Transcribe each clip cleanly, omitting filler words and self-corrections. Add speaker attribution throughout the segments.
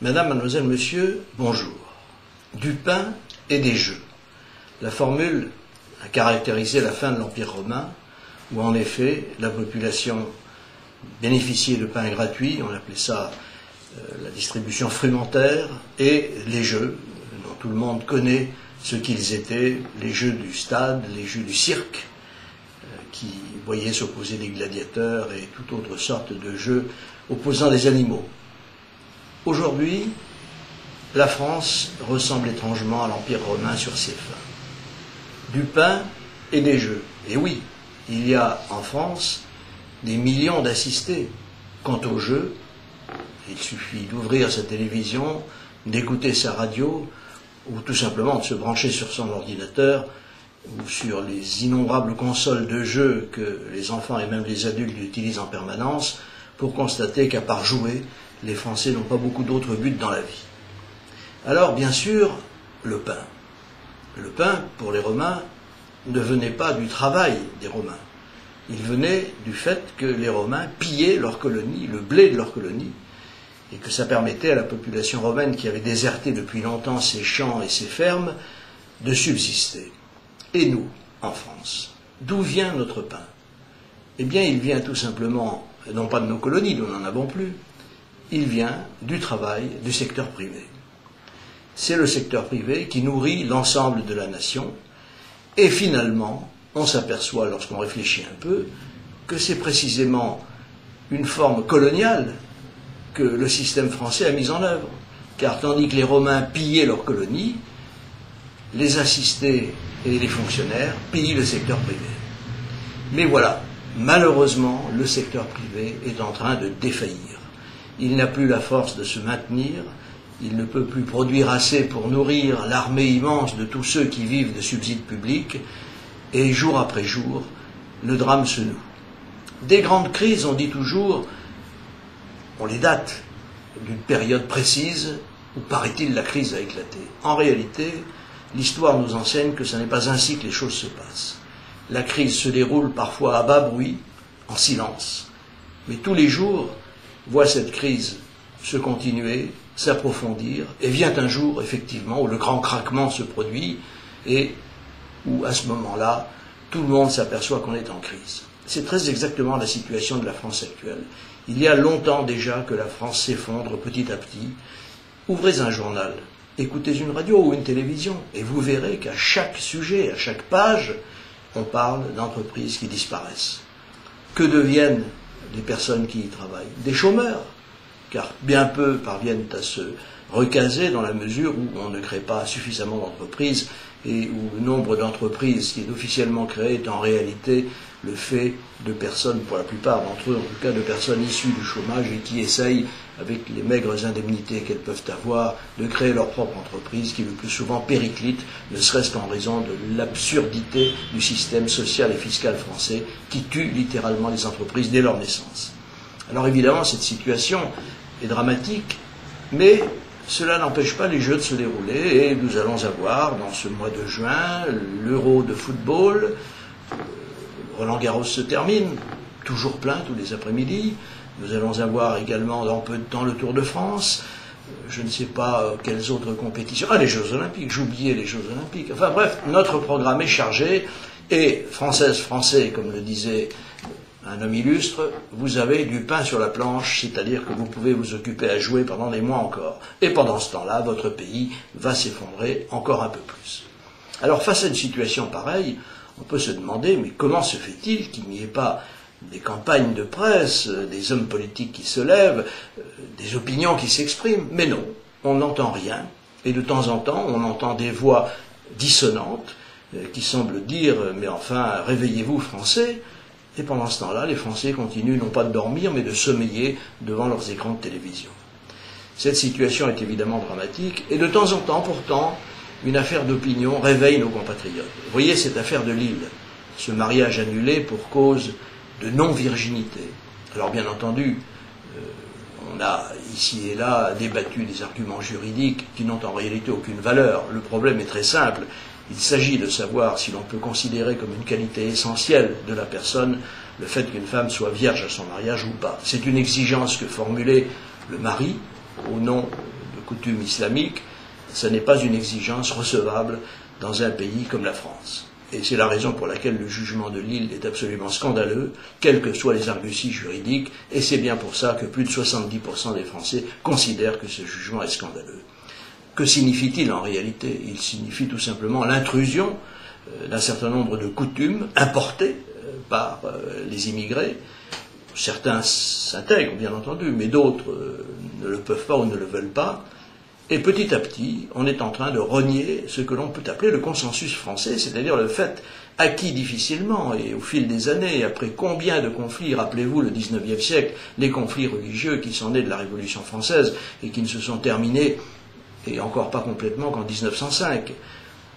Speaker 1: Madame, mademoiselle, monsieur, bonjour. Du pain et des jeux. La formule a caractérisé la fin de l'Empire romain, où en effet la population bénéficiait de pain gratuit, on appelait ça la distribution frumentaire, et les jeux, dont tout le monde connaît ce qu'ils étaient, les jeux du stade, les jeux du cirque, qui voyaient s'opposer des gladiateurs et toute autre sorte de jeux opposant des animaux. Aujourd'hui, la France ressemble étrangement à l'Empire romain sur ses fins. Du pain et des jeux. Et oui, il y a en France des millions d'assistés. Quant aux jeux, il suffit d'ouvrir sa télévision, d'écouter sa radio, ou tout simplement de se brancher sur son ordinateur, ou sur les innombrables consoles de jeux que les enfants et même les adultes utilisent en permanence, pour constater qu'à part jouer, les Français n'ont pas beaucoup d'autres buts dans la vie. Alors, bien sûr, le pain. Le pain, pour les Romains, ne venait pas du travail des Romains. Il venait du fait que les Romains pillaient leurs colonies, le blé de leurs colonies, et que ça permettait à la population romaine qui avait déserté depuis longtemps ses champs et ses fermes de subsister. Et nous, en France, d'où vient notre pain? Eh bien, il vient tout simplement, non pas de nos colonies, nous n'en avons plus, il vient du travail du secteur privé. C'est le secteur privé qui nourrit l'ensemble de la nation, et finalement, on s'aperçoit, lorsqu'on réfléchit un peu, que c'est précisément une forme coloniale que le système français a mise en œuvre. Car tandis que les Romains pillaient leurs colonies, les assistés et les fonctionnaires pillent le secteur privé. Mais voilà, malheureusement, le secteur privé est en train de défaillir. Il n'a plus la force de se maintenir, il ne peut plus produire assez pour nourrir l'armée immense de tous ceux qui vivent de subsides publics, et jour après jour, le drame se noue. Des grandes crises, on dit toujours, on les date d'une période précise où, paraît-il, la crise a éclaté. En réalité, l'histoire nous enseigne que ce n'est pas ainsi que les choses se passent. La crise se déroule parfois à bas bruit, en silence, mais tous les jours voit cette crise se continuer, s'approfondir, et vient un jour, effectivement, où le grand craquement se produit, et où, à ce moment-là, tout le monde s'aperçoit qu'on est en crise. C'est très exactement la situation de la France actuelle. Il y a longtemps déjà que la France s'effondre petit à petit. Ouvrez un journal, écoutez une radio ou une télévision, et vous verrez qu'à chaque sujet, à chaque page, on parle d'entreprises qui disparaissent. Que deviennent les personnes qui y travaillent? Des chômeurs, car bien peu parviennent à se recaser dans la mesure où on ne crée pas suffisamment d'entreprises et où le nombre d'entreprises qui est officiellement créé est en réalité le fait de personnes, pour la plupart d'entre eux, en tout cas de personnes issues du chômage et qui essayent, avec les maigres indemnités qu'elles peuvent avoir, de créer leur propre entreprise qui le plus souvent périclite, ne serait-ce qu'en raison de l'absurdité du système social et fiscal français qui tue littéralement les entreprises dès leur naissance. Alors évidemment, cette situation est dramatique, mais cela n'empêche pas les jeux de se dérouler et nous allons avoir dans ce mois de juin l'Euro de football. Roland-Garros se termine, toujours plein tous les après-midi. Nous allons avoir également dans peu de temps le Tour de France. Je ne sais pas quelles autres compétitions. Ah, les Jeux Olympiques, j'oubliais les Jeux Olympiques. Enfin bref, notre programme est chargé et Françaises, Français, comme le disait un homme illustre, vous avez du pain sur la planche, c'est-à-dire que vous pouvez vous occuper à jouer pendant des mois encore. Et pendant ce temps-là, votre pays va s'effondrer encore un peu plus. Alors face à une situation pareille, on peut se demander, mais comment se fait-il qu'il n'y ait pas des campagnes de presse, des hommes politiques qui se lèvent, des opinions qui s'expriment? Mais non, on n'entend rien. Et de temps en temps, on entend des voix dissonantes qui semblent dire « mais enfin, réveillez-vous Français !» Et pendant ce temps-là, les Français continuent non pas de dormir, mais de sommeiller devant leurs écrans de télévision. Cette situation est évidemment dramatique, et de temps en temps, pourtant, une affaire d'opinion réveille nos compatriotes. Vous voyez cette affaire de Lille, ce mariage annulé pour cause de non-virginité. Alors bien entendu, on a ici et là débattu des arguments juridiques qui n'ont en réalité aucune valeur. Le problème est très simple. Il s'agit de savoir si l'on peut considérer comme une qualité essentielle de la personne le fait qu'une femme soit vierge à son mariage ou pas. C'est une exigence que formulait le mari au nom de coutumes islamiques, ce n'est pas une exigence recevable dans un pays comme la France. Et c'est la raison pour laquelle le jugement de Lille est absolument scandaleux, quelles que soient les arguties juridiques, et c'est bien pour ça que plus de 70% des Français considèrent que ce jugement est scandaleux. Que signifie-t-il en réalité? Il signifie tout simplement l'intrusion d'un certain nombre de coutumes importées par les immigrés. Certains s'intègrent, bien entendu, mais d'autres ne le peuvent pas ou ne le veulent pas. Et petit à petit, on est en train de renier ce que l'on peut appeler le consensus français, c'est-à-dire le fait acquis difficilement et au fil des années, après combien de conflits, rappelez-vous le XIXe siècle, les conflits religieux qui sont nés de la Révolution française et qui ne se sont terminés, et encore pas complètement, qu'en 1905.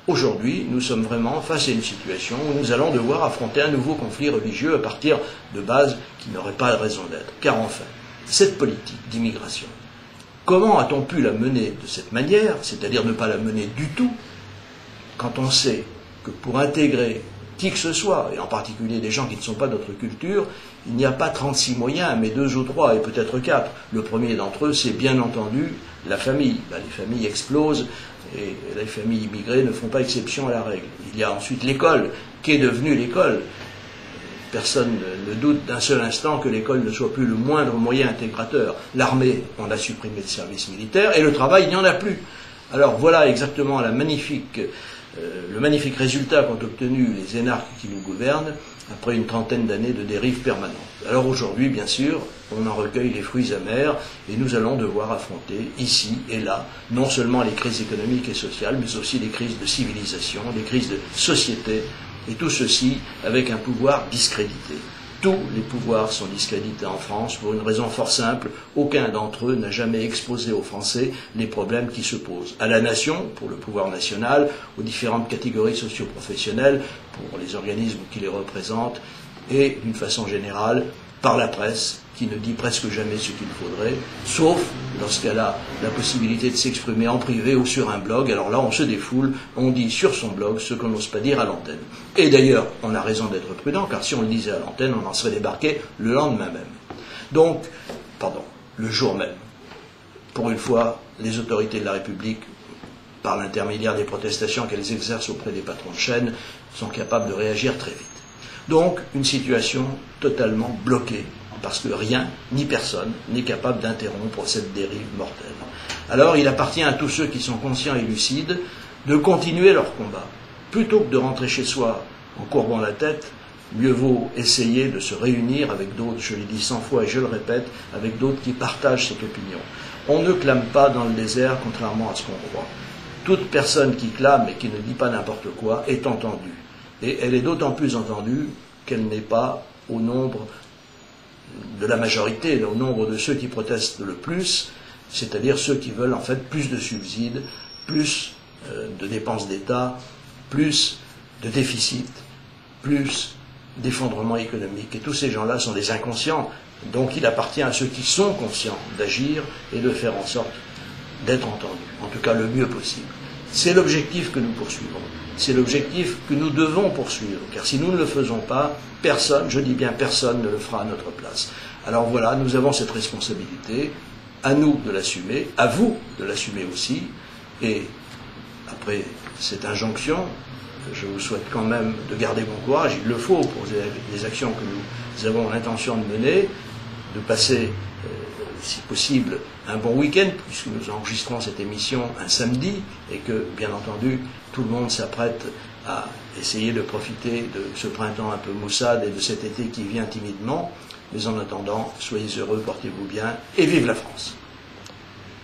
Speaker 1: Aujourd'hui, nous sommes vraiment face à une situation où nous allons devoir affronter un nouveau conflit religieux à partir de bases qui n'auraient pas de raison d'être. Car enfin, cette politique d'immigration, comment a-t-on pu la mener de cette manière, c'est-à-dire ne pas la mener du tout, quand on sait que pour intégrer qui que ce soit, et en particulier des gens qui ne sont pas de notre culture, il n'y a pas 36 moyens, mais 2 ou 3, et peut-être 4. Le premier d'entre eux, c'est bien entendu la famille. Les familles explosent, et les familles immigrées ne font pas exception à la règle. Il y a ensuite l'école. Qu'est devenue l'école? Personne ne doute d'un seul instant que l'école ne soit plus le moindre moyen intégrateur. L'armée, on a supprimé le service militaire, et le travail, il n'y en a plus. Alors voilà exactement le magnifique résultat qu'ont obtenu les énarques qui nous gouvernent après une trentaine d'années de dérive permanente. Alors aujourd'hui, bien sûr, on en recueille les fruits amers et nous allons devoir affronter ici et là non seulement les crises économiques et sociales, mais aussi les crises de civilisation, les crises de société, et tout ceci avec un pouvoir discrédité. Tous les pouvoirs sont discrédités en France pour une raison fort simple. Aucun d'entre eux n'a jamais exposé aux Français les problèmes qui se posent. À la nation, pour le pouvoir national, aux différentes catégories socio-professionnelles, pour les organismes qui les représentent, et d'une façon générale, par la presse, qui ne dit presque jamais ce qu'il faudrait, sauf lorsqu'elle a la possibilité de s'exprimer en privé ou sur un blog. Alors là, on se défoule, on dit sur son blog ce qu'on n'ose pas dire à l'antenne. Et d'ailleurs, on a raison d'être prudent, car si on le disait à l'antenne, on en serait débarqué le lendemain même. Le jour même. Pour une fois, les autorités de la République, par l'intermédiaire des protestations qu'elles exercent auprès des patrons de chaîne, sont capables de réagir très vite. Donc, une situation totalement bloquée, parce que rien, ni personne, n'est capable d'interrompre cette dérive mortelle. Alors, il appartient à tous ceux qui sont conscients et lucides de continuer leur combat. Plutôt que de rentrer chez soi en courbant la tête, mieux vaut essayer de se réunir avec d'autres, je l'ai dit 100 fois et je le répète, avec d'autres qui partagent cette opinion. On ne clame pas dans le désert, contrairement à ce qu'on croit. Toute personne qui clame et qui ne dit pas n'importe quoi est entendue. Et elle est d'autant plus entendue qu'elle n'est pas au nombre de la majorité, au nombre de ceux qui protestent le plus, c'est-à-dire ceux qui veulent en fait plus de subsides, plus de dépenses d'État, plus de déficit, plus d'effondrement économique. Et tous ces gens-là sont des inconscients, donc il appartient à ceux qui sont conscients d'agir et de faire en sorte d'être entendus, en tout cas le mieux possible. C'est l'objectif que nous poursuivons. C'est l'objectif que nous devons poursuivre, car si nous ne le faisons pas, personne, je dis bien personne, ne le fera à notre place. Alors voilà, nous avons cette responsabilité, à nous de l'assumer, à vous de l'assumer aussi, et après cette injonction, je vous souhaite quand même de garder bon courage, il le faut pour les actions que nous avons l'intention de mener, de passer, si possible, un bon week-end, puisque nous enregistrons cette émission un samedi, et que, bien entendu, tout le monde s'apprête à essayer de profiter de ce printemps un peu maussade et de cet été qui vient timidement. Mais en attendant, soyez heureux, portez-vous bien, et vive la France!